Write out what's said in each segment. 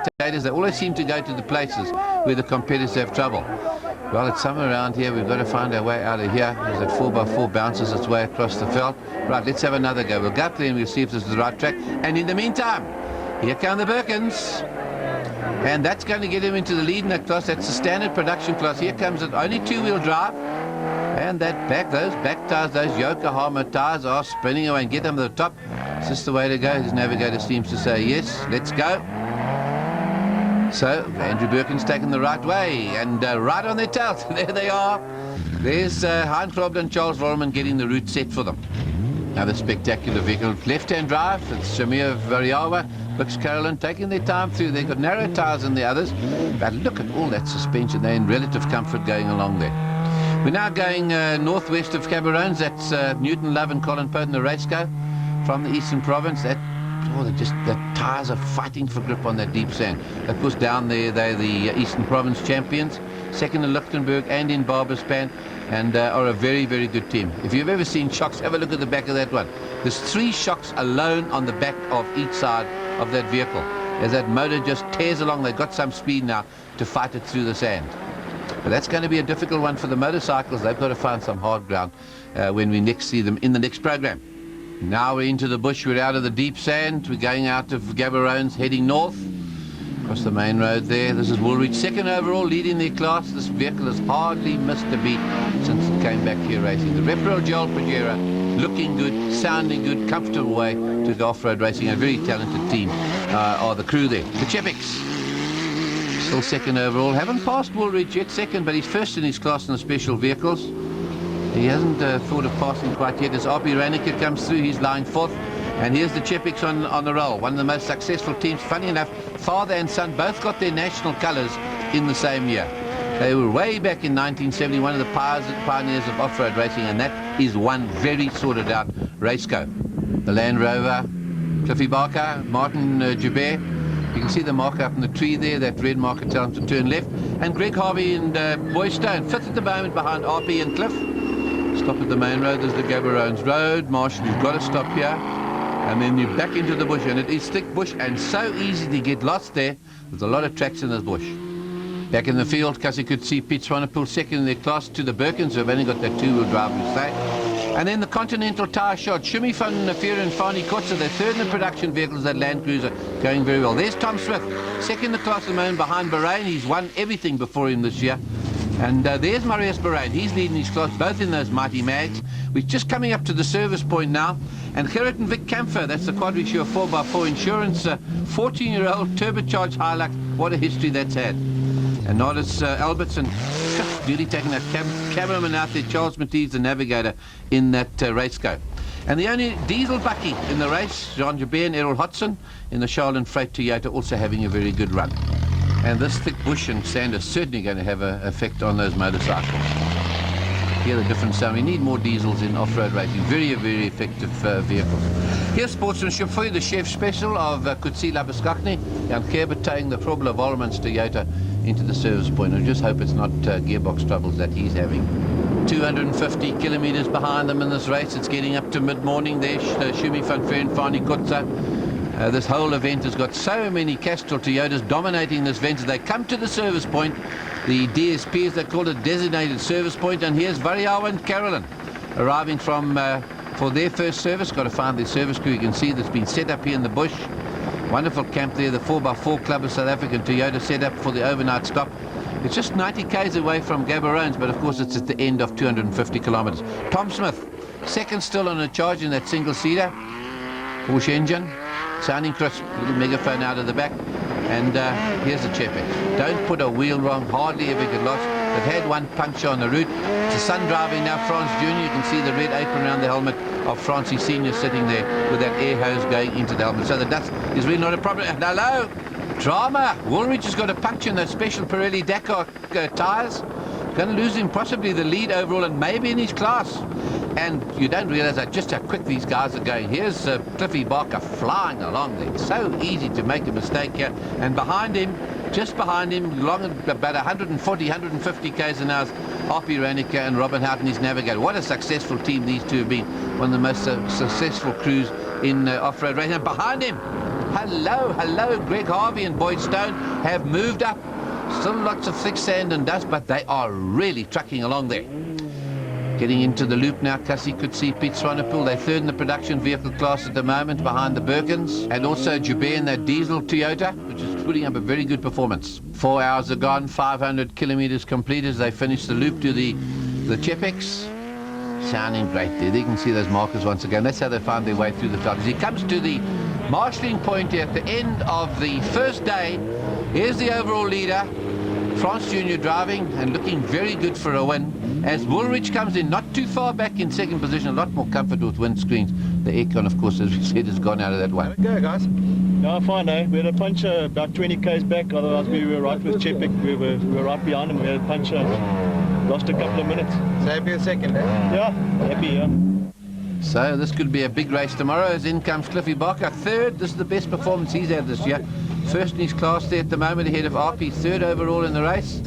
spectators. They always seem to go to the places where the competitors have trouble. Well, it's somewhere around here. We've got to find our way out of here. As that 4x4 bounces its way across the veld. Right, let's have another go. We'll go up there and we'll see if this is the right track. And in the meantime, here come the Birkins. And that's going to get him into the lead in that class. That's the standard production class. Here comes it, only two-wheel drive. And that those back tires, those Yokohama tires are spinning away and get them to the top. Is this the way to go? His navigator seems to say yes. Let's go. So Andrew Birkin's taken the right way and right on their tails. There they are. There's Hein Krobbe and Charles Volleman getting the route set for them. Another spectacular vehicle. Left-hand drive. It's Shamir Variawa. Bix Carolyn taking their time through. They've got narrow tires than the others. But look at all that suspension. They're in relative comfort going along there. We're now going northwest of Gaborone. That's Newton Love and Colin Pote in the race car from the Eastern Province. The tires are fighting for grip on that deep sand. Of course, down there they're the Eastern Province champions, second in Lichtenburg and in Barbaspan, and are a very, very good team. If you've ever seen shocks, have a look at the back of that one. There's 3 shocks alone on the back of each side of that vehicle. As that motor just tears along, they've got some speed now to fight it through the sand. But that's going to be a difficult one for the motorcycles. They've got to find some hard ground when we next see them in the next program. Now we're into the bush. We're out of the deep sand. We're going out of Gaborone, heading north across the main road there. This is Woolwich, second overall, leading their class. This vehicle has hardly missed a beat since it came back here racing. The Repro Joel Pajero, looking good, sounding good, comfortable way to the off-road racing. A very talented team are the crew there. The Chepiks, still second overall. Haven't passed Woolwich yet, second, but he's first in his class in the special vehicles. He hasn't thought of passing quite yet. As RP Raniker comes through, he's lying fourth. And here's the Chepiks on the roll. One of the most successful teams. Funny enough, father and son both got their national colours in the same year. They were way back in 1970, one of the pioneers of off-road racing, and that is one very sorted out race car. The Land Rover, Cliffy Barker, Martin Joubert. You can see the marker up in the tree there, that red marker telling him to turn left. And Greg Harvey and Boystone, fifth at the moment behind RP and Cliff. Stop at the main road. There's the Gaborone Road. Marshall, you've got to stop here. And then you're back into the bush. And it is thick bush and so easy to get lost there. There's a lot of tracks in this bush. Back in the field, Cassie could see Pete Swanepoel second in their class to the Birkins, who have only got that two-wheel drive to say. And then the Continental Tire Shot. Shumi van Nefer and Fani Kotze, they're third in the production vehicles, that Land Cruiser, going very well. There's Tom Smith, second in the class at the moment behind Bahrain. He's won everything before him this year. And there's Marius Bahrain. He's leading his class, both in those mighty mags. We're just coming up to the service point now. And Gerrit and Vic Camphor, that's the Quadrisure 4x4 Insurance, 14-year-old turbocharged Hilux. What a history that's had. And Nardis Albertson, duly taking that cameraman out there, Charles Matisse, the navigator in that race go. And the only diesel bucky in the race, Jean Joubert and Errol Hodgson in the Charlton Freight Toyota, also having a very good run. And this thick bush and sand is certainly going to have an effect on those motorcycles. Here the different sound. We need more diesels in off-road racing. Very, very effective vehicles. Here's sportsmanship for you, the chef special of Kutsi Labuskakni, and Kerber towing the Frobler Vollemans Toyota into the service point. I just hope it's not gearbox troubles that he's having. 250 kilometers behind them in this race. It's getting up to mid-morning there. Shumi van Fer and Fani Kotze. This whole event has got so many Castrol Toyotas dominating this event. As they come to the service point, the DSP, as they call it, designated service point, and here's Variawa and Carolyn arriving from for their first service. Got to find their service crew. You can see that's been set up here in the bush. Wonderful camp there, the 4x4 Club of South African Toyota set up for the overnight stop. It's just 90 k's away from Gaborone, but of course it's at the end of 250 kilometers. Tom Smith, second still on a charge in that single-seater. Porsche engine, sounding crisp, little megaphone out of the back. And here's the Chepik. Don't put a wheel wrong, hardly ever get lost. They've had one puncture on the route. It's a sun driving now, France Junior. You can see the red apron around the helmet of Francie Senior sitting there with that air hose going into the helmet. So the dust is really not a problem. And hello, drama. Woolwich has got a puncture in those special Pirelli Dakar tyres. Going to lose him possibly the lead overall and maybe in his class. And you don't realise just how quick these guys are going. Here's Cliffy Barker flying along there. It's so easy to make a mistake here. And behind him, just behind him, along at about 140, 150 k's an hour, Harpy Raniker and Robin Houghton, his navigator. What a successful team these two have been. One of the most successful crews in off-road racing. And behind him, Hello. Greg Harvey and Boyd Stone have moved up. Still lots of thick sand and dust, but they are really trucking along there. Getting into the loop now, Cassie could see Pete Swanepoel. They're third in the production vehicle class at the moment behind the Birkins. And also Joubert in that diesel Toyota, which is putting up a very good performance. 4 hours are gone, 500 kilometers complete as they finish the loop to the Chepex. Sounding great there. You can see those markers once again. That's how they find their way through the field. As he comes to the marshalling point here at the end of the first day, here's the overall leader, France Junior, driving and looking very good for a win. As Woolridge comes in, not too far back in second position, a lot more comfort with windscreens. The aircon, of course, as we said, has gone out of that one. How'd it go, guys? No, fine, eh? We had a puncher about 20 k's back, otherwise we were right with Chepik. We were right behind him. We had a puncher, lost a couple of minutes. So happy with second, eh? Yeah, happy, yeah. So this could be a big race tomorrow, as in comes Cliffy Barker. Third, this is the best performance he's had this year. First in his class there at the moment, ahead of RP, third overall in the race.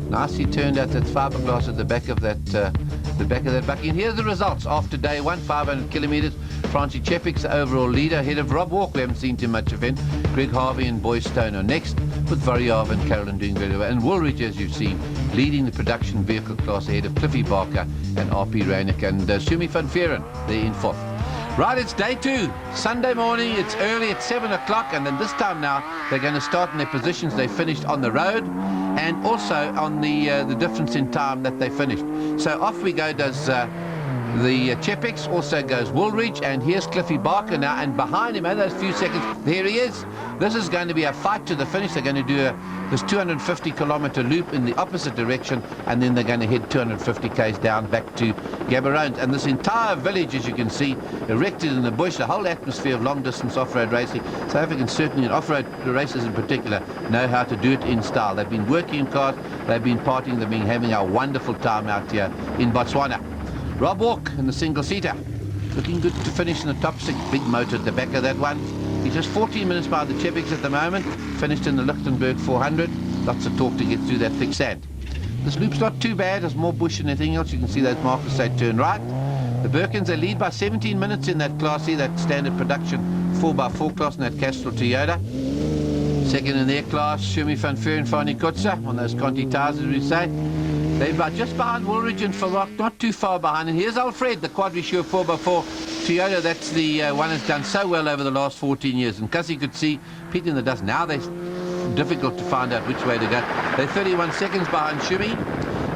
Nicely turned out that fiberglass at the back of that bucky. And here's the results after day one, 500 kilometers. Francie Chepik's the overall leader, ahead of Rob Walk. We haven't seen too much of him. Greg Harvey and Boyd Stone are next, with Variava and Carolyn doing very well. And Woolridge, as you've seen, leading the production vehicle class ahead of Cliffy Barker and RP Reineck and Shumi van Veeren. They're in fourth. Right, it's day two, Sunday morning. It's early at 7 o'clock, and then this time now they're going to start in their positions they finished on the road, and also on the difference in time that they finished. So off we go does the Chepex, also goes Woolridge, and here's Cliffy Barker now, and behind him, in those few seconds, there he is. This is going to be a fight to the finish. They're going to do this 250-kilometre loop in the opposite direction, and then they're going to head 250 k's down back to Gaborone. And this entire village, as you can see, erected in the bush, the whole atmosphere of long-distance off-road racing. South Africans, certainly in off-road races in particular, know how to do it in style. They've been working in cars, they've been partying, they've been having a wonderful time out here in Botswana. Rob Walk in the single-seater, looking good to finish in the top six. Big motor at the back of that one. He's just 14 minutes behind the Chepex at the moment, finished in the Lichtenberg 400. Lots of torque to get through that thick sand. This loop's not too bad, there's more bush than anything else. You can see those markers say turn right. The Birkins, they lead by 17 minutes in that Class C, that standard production 4x4 class in that Castrol Toyota. Second in their class, Shumi van Veeren, Fani Kutsa, on those Conti tires, as we say. They're just behind Woolridge and Vermaak, not too far behind. And here's Alfred, the Quadrisure 4x4 Toyota. That's the one that's done so well over the last 14 years. And because you could see Pete in the dust, now they're difficult to find out which way to go. They're 31 seconds behind Shumi.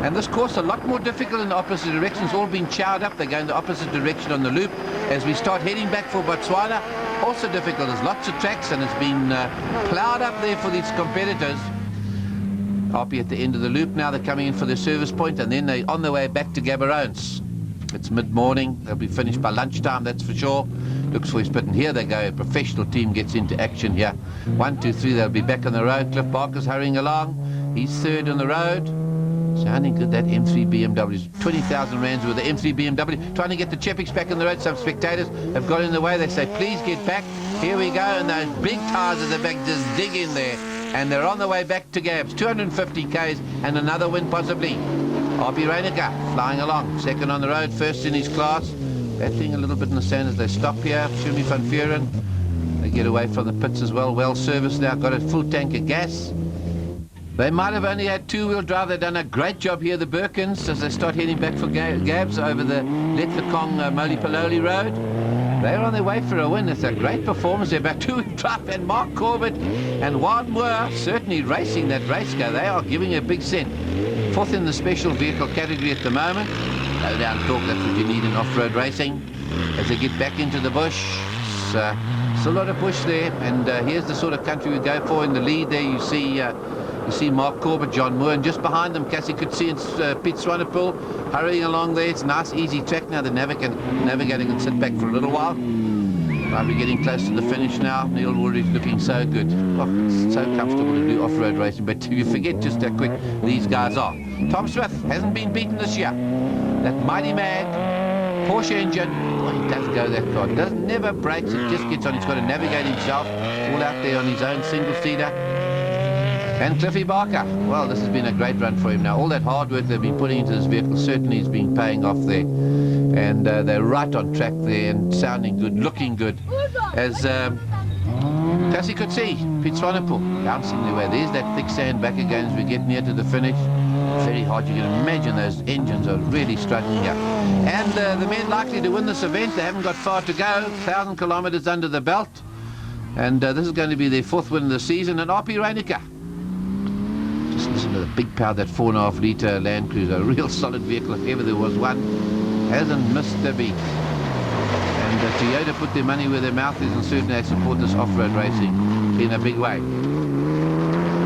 And this course a lot more difficult in the opposite direction. It's all been chowed up. They're going the opposite direction on the loop. As we start heading back for Botswana, also difficult. There's lots of tracks and it's been ploughed up there for these competitors. RP at the end of the loop now. They're coming in for their service point, and then they're on their way back to Gaborone. It's mid-morning. They'll be finished by lunchtime, that's for sure. Looks for his pit, and here they go. A professional team gets into action here. 1, 2, 3, they'll be back on the road. Cliff Barker's hurrying along. He's third on the road. Sounding good, that M3 BMW. 20,000 rands with the M3 BMW. Trying to get the Chepex back on the road. Some spectators have got in the way. They say, please get back. Here we go, and those big tires at the back just dig in there. And they're on the way back to Gabs. 250 k's and another win possibly. RP Reineck flying along. Second on the road, first in his class. Battling a little bit in the sand as they stop here. Shumi van Veeren. They get away from the pits as well. Well serviced now. Got a full tank of gas. They might have only had two-wheel drive. They've done a great job here, the Birkins, as they start heading back for Gabs over the Letlekong Molipololi Road. They're on their way for a win. It's a great performance there. Back two-wheel drive, and Mark Corbett and Juan Moore certainly racing that race car. They are giving a big send. Fourth in the special vehicle category at the moment. Low down torque, that's what you need in off-road racing. As they get back into the bush, still a lot of bush there, and here's the sort of country we go for. In the lead there you see Mark Corbett, John Moore, and just behind them, Cassie could see it's Pete Swanepoel hurrying along there. It's a nice, easy track now. The navigator can sit back for a little while. Right, we're getting close to the finish now. Neil Woolridge looking so good. Oh, it's so comfortable to do off-road racing, but you forget just how quick these guys are. Tom Smith hasn't been beaten this year. That mighty man, Porsche engine, oh, he does go that car. Never brakes, it just gets on. He's got to navigate himself, all out there on his own single-seater. And Cliffy Barker, well, this has been a great run for him now. All that hard work they've been putting into this vehicle certainly has been paying off there. And they're right on track there and sounding good, looking good. As Classic could see, Pete Swanepoel bouncing their way. There's that thick sand back again as we get near to the finish. Very hard, you can imagine those engines are really struggling here. And the men likely to win this event, they haven't got far to go, 1,000 kilometres under the belt. And this is going to be their 4th win of the season, and Api Reinicke. Just listen to the big power, that 4.5 litre Land Cruiser, a real solid vehicle if ever there was one. Hasn't missed a beat. And Toyota put their money where their mouth is, and certainly they support this off-road racing in a big way.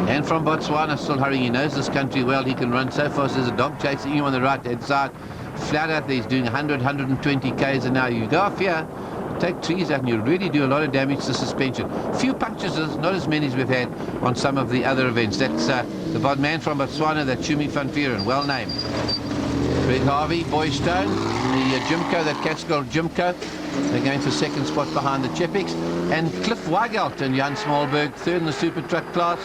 And from Botswana, still hurrying, he knows this country well, he can run so fast. There's a dog chasing you on the right-hand side. Flat out there, he's doing 100, 120 k's an hour. You go off here, take trees out, and you really do a lot of damage to suspension. Few punctures, not as many as we've had on some of the other events. That's the man from Botswana, that Tumi van Vieren, well named. Greg Harvey, Boy Stone, the Jimco, that Cascal Jimco. They're going for 2nd spot behind the Chepiks. And Cliff Weigelt and Jan Smallberg, 3rd in the Super Truck class.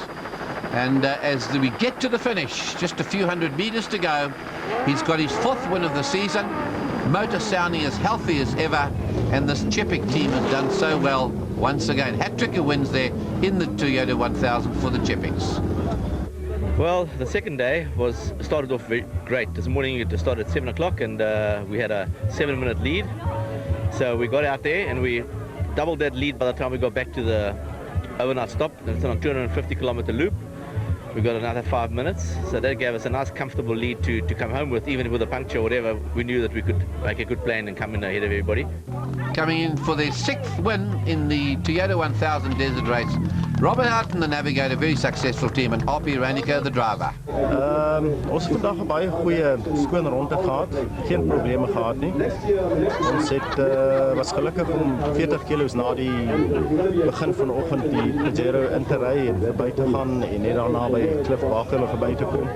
And as we get to the finish, just a few hundred metres to go, he's got his 4th win of the season. Motor sounding as healthy as ever, and this Chepik team has done so well once again. Hat-tricker wins there in the Toyota 1000 for the Chepiks. Well, the second day started off very great. This morning it started at 7 o'clock, and we had a 7-minute lead. So we got out there and we doubled that lead by the time we got back to the overnight stop. It's on a 250-kilometer loop. We got another 5 minutes, so that gave us a nice comfortable lead to come home with. Even with a puncture or whatever, we knew that we could make a good plan and come in ahead of everybody. Coming in for their 6th win in the Toyota 1000 Desert Race, Robert Houghton, the navigator, very successful team, and Api Reinicke, the driver. Ons het vandag 'n baie goeie skoon ronde gehad, geen probleme gehad nie. Ons was gelukkig om 40 kilo's na die begin van die oggend die Pajero in te ry en verby te gaan en net daarna by Cliff Bakel verby te kom.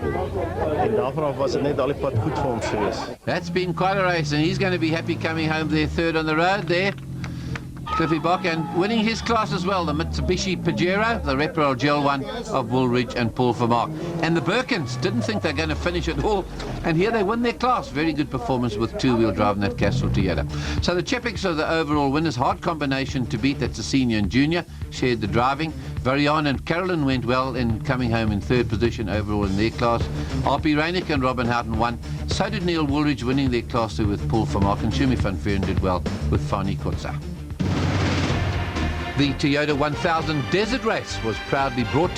En daarvan af was dit net al die pad goed vir ons gewees. That's been quite a race, and he's going to be happy coming home there 3rd on the road there. Cliffy Bach, and winning his class as well, the Mitsubishi Pajero, the Repro Gel one of Woolridge and Paul Vermaak. And the Birkins didn't think they're going to finish at all, and here they win their class. Very good performance with 2-wheel drive in that Castle Toyota. So the Chepiks are the overall winners. Hard combination to beat. That's a senior and junior, shared the driving. Varian and Carolyn went well in coming home in 3rd position overall in their class. Api Reinicke and Robin Houghton won. So did Neil Woolridge, winning their class too with Paul Vermaak, and Tumi van Vieren did well with Fani Kotza. The Toyota 1000 Desert Race was proudly brought